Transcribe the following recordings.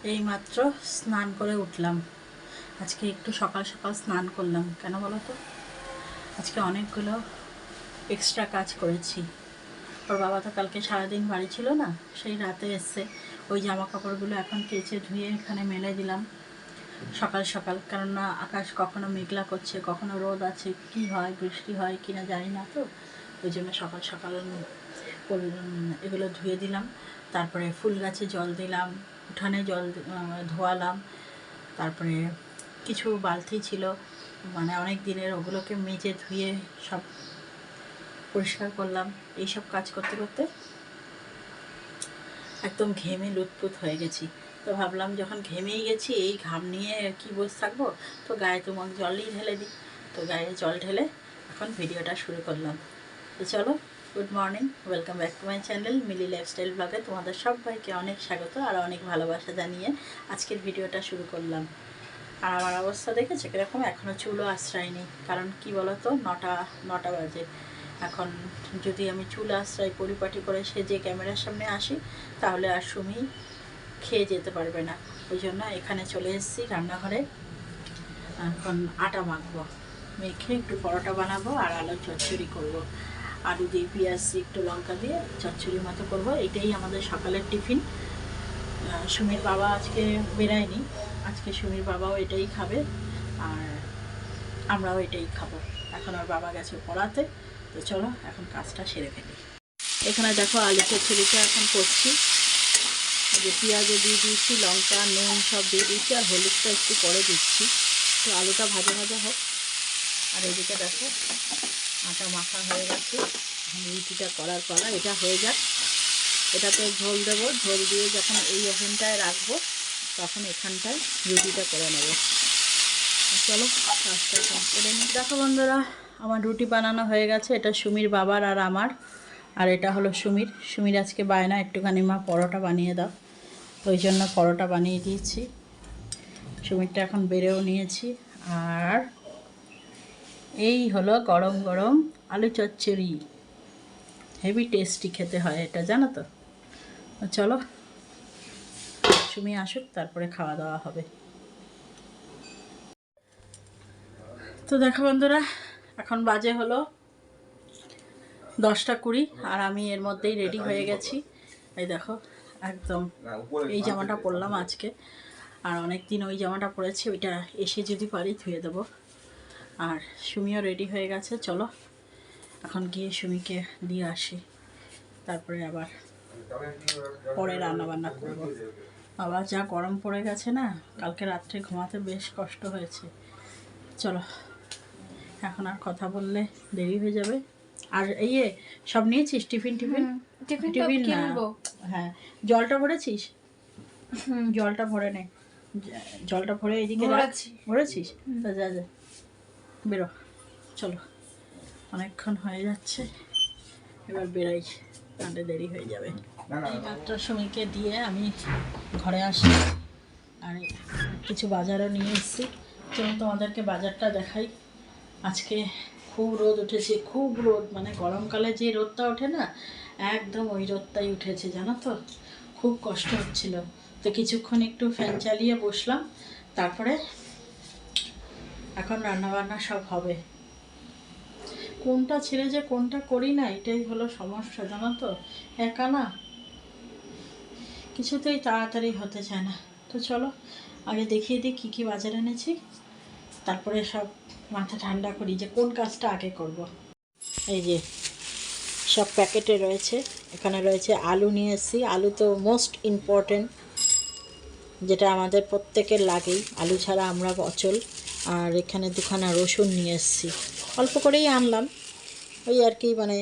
এইমাত্র স্নান করে উঠলাম। আজকে একটু সকাল সকাল স্নান করলাম। কেন বলো তো? আজকে অনেকগুলো এক্সট্রা কাজ করেছি। ওর বাবা তো কালকে সারাদিন বাড়ি ছিল না, সেই রাতে এসছে। ওই জামা কাপড়গুলো এখন কেচে ধুয়ে এখানে মেলে দিলাম সকাল সকাল। কেননা আকাশ কখনো মেঘলা করছে, কখনো রোদ আছে, কি হয়, বৃষ্টি হয় কি না জানি না, তো ওই জন্য সকাল সকাল এগুলো ধুয়ে দিলাম। তারপরে ফুল গাছে জল দিলাম, উঠানে জল ধোয়ালাম। তারপরে কিছু বালতি ছিল, মানে অনেক দিনের, ওগুলোকে মেজে ধুয়ে সব পরিষ্কার করলাম। এইসব কাজ করতে করতে একদম ঘেমে লুৎপুত হয়ে গেছি। তো ভাবলাম যখন ঘেমেই গেছি, এই ঘাম নিয়ে কি বসে থাকবো, তো গায়ে তোমাকে জলই ঢেলে দিই। তো গায়ে জল ঢেলে এখন ভিডিওটা শুরু করলাম। তো চলো, good morning, welcome back to my channel Mili lifestyle ব্লগে। তোমাদের সবাইকে অনেক স্বাগত আর অনেক ভালোবাসা জানিয়ে আজকের ভিডিওটা শুরু করলাম। আর আমার অবস্থা দেখেছে কীরকম? এখনও চুলও আশ্রয় নেই। কারণ কি বলো তো, নটা বাজে এখন। যদি আমি চুল আশ্রয় পরিপাটি করে সেজে ক্যামেরার সামনে আসি, তাহলে আর সুমি খেয়ে যেতে পারবে না। ওই জন্য এখানে চলে এসেছি রান্নাঘরে। এখন আটা মাখবো, মেখে একটু পরোটা বানাবো আর আলুর চচ্চড়ি করবো। আলু দিয়ে পেঁয়াজ একটু লঙ্কা দিয়ে চচ্চড়ি মতো করবো। এটাই আমাদের সকালের টিফিন। সুমির বাবা আজকে বেরায়নি, আজকে সুমির বাবাও এটাই খাবে আর আমরাও এটাই খাবো। এখন ওর বাবা গেছে পড়াতে। তো চলো এখন কাজটা সেরে ফেলি। এখানে দেখো আলু চচ্চড়িটা এখন করছি। যে পেঁয়াজও দিয়ে দিয়েছি, লঙ্কা নুন সব দিয়ে দিয়েছি, আর হলুদটা একটু পরে দিচ্ছি। তো আলুটা ভাজা ভাজা হোক। আর এদিকে দেখো আটা মাখা হয়ে গেছে। রুটিটা করার পালা, এটা হয়ে যাক। এটাতে ঝোল দেবো, ঝোল দিয়ে যখন এই ওভেনটায় রাখবো তখন এখানটায় রুটিটা করে নেবো। চলো কাজটা করে নিই। দেখো বন্ধুরা, আমার রুটি বানানো হয়ে গেছে। এটা সুমির বাবার আর আমার, আর এটা হলো সুমির আজকে বায়না একটুখানি মা পরোটা বানিয়ে দাও, ওই জন্য পরোটা বানিয়ে দিয়েছি। সুমিরটা এখন বেড়েও নিয়েছি। আর এই হলো গরম গরম আলু চচ্চড়ি। হেভি টেস্টি খেতে হয় এটা, জানো তো। চলো সুমি আসুক, তারপরে খাওয়া দাওয়া হবে। তো দেখো বন্ধুরা, এখন বাজে হলো 10টা 20, আর আমি এর মধ্যেই রেডি হয়ে গেছি। এই দেখো একদম এই জামাটা পরলাম আজকে, আর অনেক দিন ওই জামাটা পরেছি, ওইটা এসে যদি পারি ধুয়ে দেবো। আর সুমিও রেডি হয়ে গেছে। চলো এখন গিয়ে সুমিকে দিয়ে আসি, তারপরে আবার পরে রান্না বান্না করবো। আবার যা গরম পড়ে গেছে না, কালকে রাত্রে ঘুমাতে বেশ কষ্ট হয়েছে। চলো এখন আর কথা বললে দেরি হয়ে যাবে। আর সব নিয়েছিস? টিফিন না? হ্যাঁ, জলটা ভরেছিস? জলটা ভরে নে, জলটা ভরে এদিকে ভরেছিস? তা যা যা বেরো। চলো অনেকক্ষণ হয়ে যাচ্ছে, এবার বেরাই, তাহলে দেরি হয়ে যাবে। মাত্র সুমিকে দিয়ে আমি ঘরে আসি, আর কিছু বাজারও নিয়ে এসেছি। চলুন তোমাদেরকে বাজারটা দেখাই। আজকে খুব রোদ উঠেছে, খুব রোদ, মানে গরমকালে যে রোদটা ওঠে না, একদম ওই রোদটাই উঠেছে, জানো তো। খুব কষ্ট হচ্ছিল। তো কিছুক্ষণ একটু ফ্যান চালিয়ে বসলাম, তারপরে এখন রান্নাবান্না সব হবে। কোনটা ছেড়ে যে কোনটা করি না, এটাই হলো সমস্যা, জানো তো। একা না, কিছুতেই তাড়াতাড়ি হতে চায় না। তো চলো আগে দেখিয়ে দিই কী কী বাজার এনেছি, তারপরে সব মাথা ঠান্ডা করি যে কোন কাজটা আগে করব। এই যে সব প্যাকেটে রয়েছে, এখানে রয়েছে আলু নিয়ে এসেছি। আলু তো মোস্ট ইম্পর্টেন্ট, যেটা আমাদের প্রত্যেকের লাগেই, আলু ছাড়া আমরা অচল। আর এখানে দুখানা রসুন নিয়ে এসেছি, অল্প করেই আনলাম, ওই আর কি, মানে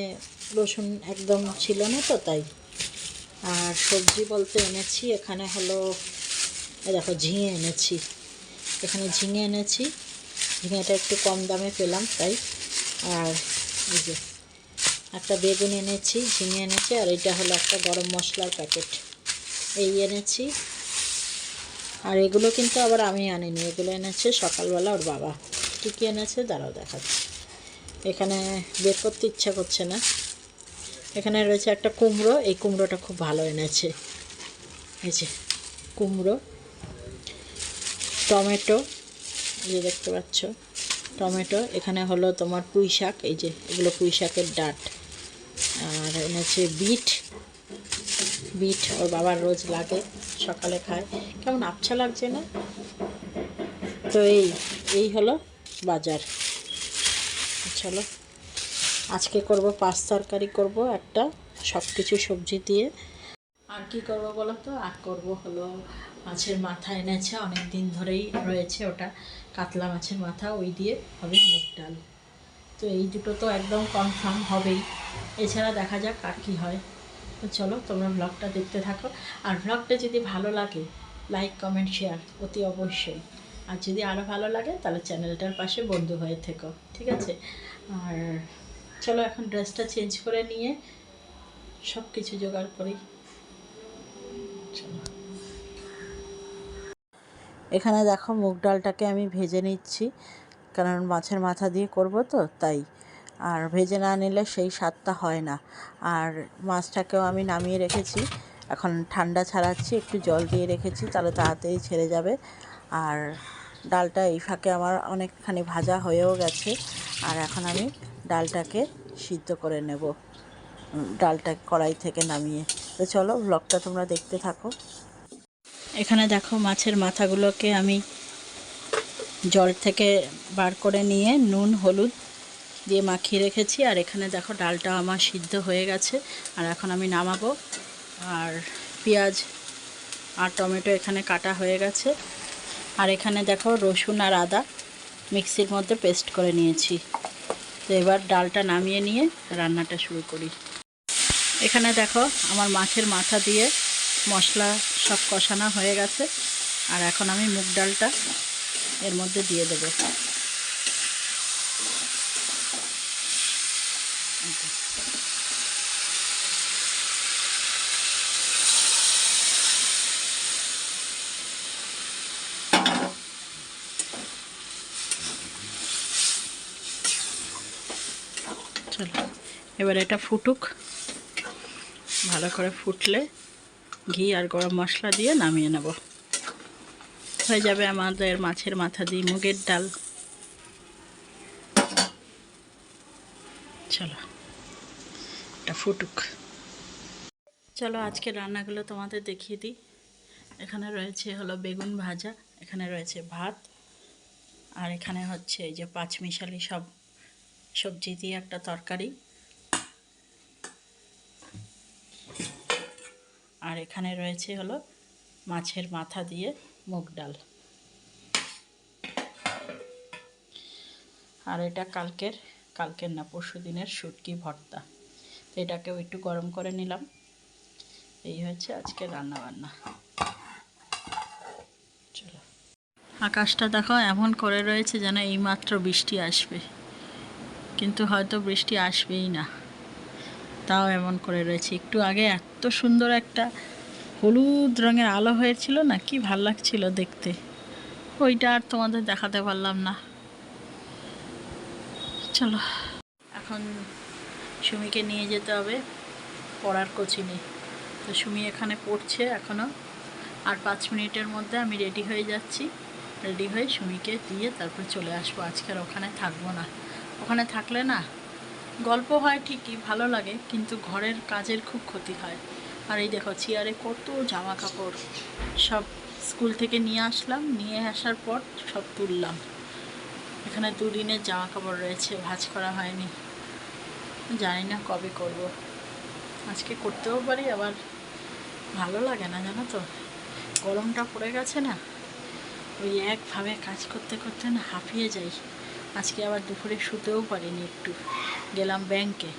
রসুন একদম ছিল না তো তাই। আর সবজি বলতে এনেছি, এখানে হলো দেখো ঝিঙে এনেছি, এখানে ঝিঙে এনেছি, ঝিঙেটা একটু কম দামে পেলাম তাই। আর এই যে একটা বেগুন এনেছি, ঝিঙে এনেছি, আর এটা হলো একটা গরম মশলার প্যাকেট, এই এনেছি। আর এগুলো কিন্তু আবার আমি আনিনি, এগুলো এনেছে সকালবেলা ওর বাবা। কী কী এনেছে দাঁড়াও দেখাচ্ছি, এখানে বের করতে ইচ্ছা করছে না। এখানে রয়েছে একটা কুমড়ো, এই কুমড়োটা খুব ভালো এনেছে, এই যে কুমড়ো, টমেটো, এই যে দেখতে পাচ্ছ টমেটো, এখানে হলো তোমার পুঁই শাক, এই যে এগুলো পুঁই শাকের ডাঁট, আর এনেছে বিট। বিট ওর বাবার রোজ লাগে, সকালে খায়। কেমন আবছা লাগছে না? তো এই হলো বাজার। চলো আজকে করব পাঁচ তরকারি করব একটা, সব কিছু সবজি দিয়ে। আর কি করব বলো তো? আর করব হলো মাছের মাথা এনেছে, অনেক দিন ধরেই রয়েছে ওটা, কাতলা মাছের মাথা, ওই দিয়ে হবে মুগ ডাল। তো এই দুটো তো একদম কনফার্ম হবেই, এছাড়া দেখা যাক আর কী হয়। তো চলো তোমরা ব্লগটা দেখতে থাকো, আর ব্লগটা যদি ভালো লাগে লাইক কমেন্ট শেয়ার অতি অবশ্যই, আর যদি আরও ভালো লাগে তাহলে চ্যানেলটার পাশে বন্ধু হয়ে থেকো, ঠিক আছে? আর চলো এখন ড্রেসটা চেঞ্জ করে নিয়ে সব কিছু জোগাড় করি। এখানে দেখো মুগ ডালটাকে আমি ভেজে নিচ্ছি, কারণ মাছের মাথা দিয়ে করব তো তাই, আর ভেজে না নিলে সেই স্বাদটা হয় না। আর মাছটাকেও আমি নামিয়ে রেখেছি, এখন ঠান্ডা ছাড়াচ্ছি, একটু জল দিয়ে রেখেছি, তাহলে তাড়াতাড়ি ছেড়ে যাবে। আর ডালটা এই ফাঁকে আমার অনেকখানি ভাজা হয়েও গেছে, আর এখন আমি ডালটাকে সিদ্ধ করে নেব, ডালটা কড়াই থেকে নামিয়ে। তো চলো ব্লগটা তোমরা দেখতে থাকো। এখানে দেখো মাছের মাথাগুলোকে আমি জল থেকে বার করে নিয়ে নুন হলুদ দিয়ে মাখিয়ে রেখেছি, আর এখানে দেখো ডালটা আমার সিদ্ধ হয়ে গেছে, আর এখন আমি নামাবো। আর পেঁয়াজ আর টমেটো এখানে কাটা হয়ে গেছে, আর এখানে দেখো রসুন আর আদা মিক্সির মধ্যে পেস্ট করে নিয়েছি। তো এবার ডালটা নামিয়ে নিয়ে রান্নাটা শুরু করি। এখানে দেখো আমার মাছের মাথা দিয়ে মশলা সব কষানো হয়ে গেছে, আর এখন আমি মুগ ডালটা এর মধ্যে দিয়ে দেবো। চলো এবার এটা ফুটুক, ভালো করে ফুটলে ঘি আর গরম মশলা দিয়ে নামিয়ে নেব, হয়ে যাবে আমাদের মাছের মাথা দিয়ে মুগের ডাল। চলো এটা ফুটুক। চলো আজকে রান্নাগুলো তোমাদের দেখিয়ে দিই। এখানে রয়েছে হলো বেগুন ভাজা, এখানে রয়েছে ভাত, আর এখানে হচ্ছে এই যে পাঁচমিশালি সব সবজি দিয়ে একটা তরকারি, আর এখানে রয়েছে হলো মাছের মাথা দিয়ে মুগ ডাল। আর এটা কালকের না পরশু দিনের শুটকি ভর্তা, তো এটাকেও একটু গরম করে নিলাম। এই হচ্ছে আজকে রান্না বান্না। চলো আকাশটা দেখো এমন করে রয়েছে যেন এইমাত্র বৃষ্টি আসবে, কিন্তু হয়তো বৃষ্টি আসবেই না, তাও এমন করে রয়েছে। একটু আগে এত সুন্দর একটা হলুদ রঙের আলো হয়েছিল না, কি ভাল লাগছিল দেখতে, ওইটা আর তোমাদের দেখাতে পারলাম না। চলো এখন সুমিকে নিয়ে যেতে হবে পড়ার কোচিংয়ে। তো সুমি এখানে পড়ছে এখনও, আর 5 মিনিটের মধ্যে আমি রেডি হয়ে যাচ্ছি, রেডি হয়ে সুমিকে দিয়ে তারপর চলে আসবো। আজকে আর ওখানে থাকবো না, ওখানে থাকলে না গল্প হয় ঠিকই, ভালো লাগে, কিন্তু ঘরের কাজের খুব ক্ষতি হয়। আর এই দেখো চেয়ারে কত জামা কাপড়, সব স্কুল থেকে নিয়ে আসলাম, নিয়ে আসার পর সব তুললাম। এখানে 2 দিনের জামা কাপড় রয়েছে, ভাঁজ করা হয়নি, জানি না কবে করব। আজকে করতেও পারি, আবার ভালো লাগে না জানো তো, গরমটা পড়ে গেছে না, ওই একভাবে কাজ করতে করতে না হাঁপিয়ে যাই। আজকে আবার দুপুরে শুতেও পারিনি, একটু গেলাম ব্যাংকে,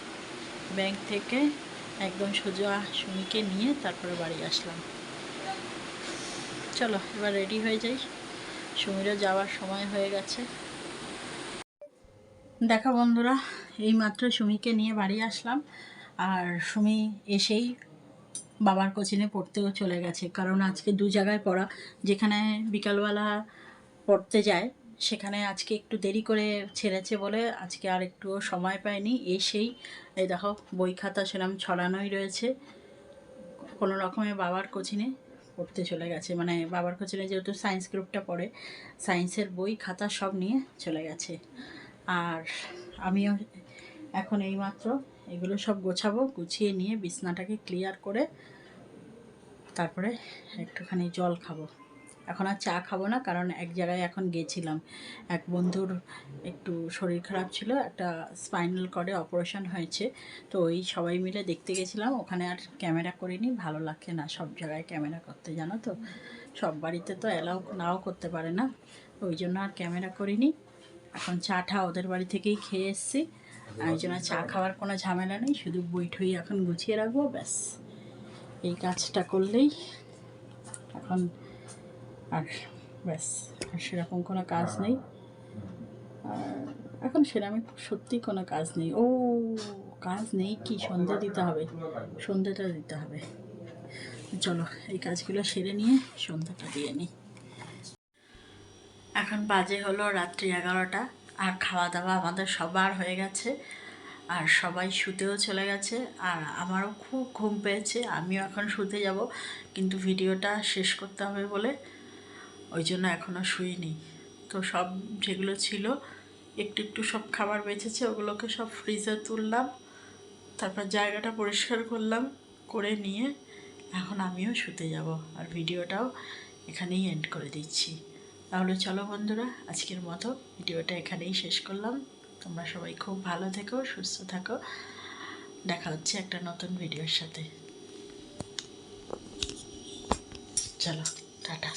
ব্যাংক থেকে একদম সোজা সুমিকে নিয়ে তারপরে বাড়ি আসলাম। চলো এবার রেডি হয়ে যাই, সুমিরও যাওয়ার সময় হয়ে গেছে। দেখো বন্ধুরা, এইমাত্র সুমিকে নিয়ে বাড়ি আসলাম, আর সুমি এসেই বাবার কোচিংয়ে পড়তেও চলে গেছে, কারণ আজকে 2 জায়গায় পড়া, যেখানে বিকালবেলা পড়তে যায় সেখানে আজকে একটু দেরি করে ছেড়েছে বলে আজকে আর একটুও সময় পায়নি। এসেই এই দেখো বই খাতা সেরকম ছড়ানোই রয়েছে, কোনো রকমে বাবার কোচিংয়ে পড়তে চলে গেছে, মানে বাবার কোচিনে যেহেতু সায়েন্স গ্রুপটা পড়ে, সায়েন্সের বই খাতা সব নিয়ে চলে গেছে। আর আমিও এখন এইমাত্র এগুলো সব গোছাবো, গুছিয়ে নিয়ে বিছনাটাকে ক্লিয়ার করে তারপরে একটুখানি জল খাবো। এখন আর চা খাবো না, কারণ এক জায়গায় এখন গেছিলাম, এক বন্ধুর একটু শরীর খারাপ ছিল, একটা স্পাইনাল কর্ডে অপারেশন হয়েছে, তো ওই সবাই মিলে দেখতে গেছিলাম। ওখানে আর ক্যামেরা করিনি, ভালো লাগছে না সব জায়গায় ক্যামেরা করতে, জানো তো, সব বাড়িতে তো অ্যালাউ নাও করতে পারে না, ওই জন্য আর ক্যামেরা করিনি। এখন চাটা ওদের বাড়ি থেকেই খেয়ে এসেছি, ওই জন্য চা খাওয়ার কোনো ঝামেলা নেই, শুধু বই ঠই এখন গুছিয়ে রাখবো, ব্যাস এই কাজটা করলেই এখন আর ব্যাস, আর সেরকম কোনো কাজ নেই। এখন সেরকম সত্যি কোনো কাজ নেই। ও কাজ নেই কি, সন্ধে দিতে হবে, সন্ধেটা দিতে হবে। চলো এই কাজগুলো সেরে নিয়ে সন্ধ্যাটা দিয়ে নিই। এখন বাজে হলো রাত্রি 11টা, আর খাওয়া দাওয়া আমাদের সবার হয়ে গেছে, আর সবাই শুতেও চলে গেছে, আর আমারও খুব ঘুম পেয়েছে, আমিও এখন শুতে যাব, কিন্তু ভিডিওটা শেষ করতে হবে বলে ওই জন্য এখনও শুইনি। তো সব যেগুলো ছিল একটু একটু সব খাবার বেঁচেছে, ওগুলোকে সব ফ্রিজে তুললাম, তারপর জায়গাটা পরিষ্কার করলাম, করে নিয়ে এখন আমিও শুতে যাব, আর ভিডিওটাও এখানেই এন্ড করে দিচ্ছি। তাহলে চলো বন্ধুরা, আজকের মতো ভিডিওটা এখানেই শেষ করলাম। তোমরা সবাই খুব ভালো থেকো, সুস্থ থাকো, দেখা হচ্ছে একটা নতুন ভিডিওর সাথে। চলো টাটা।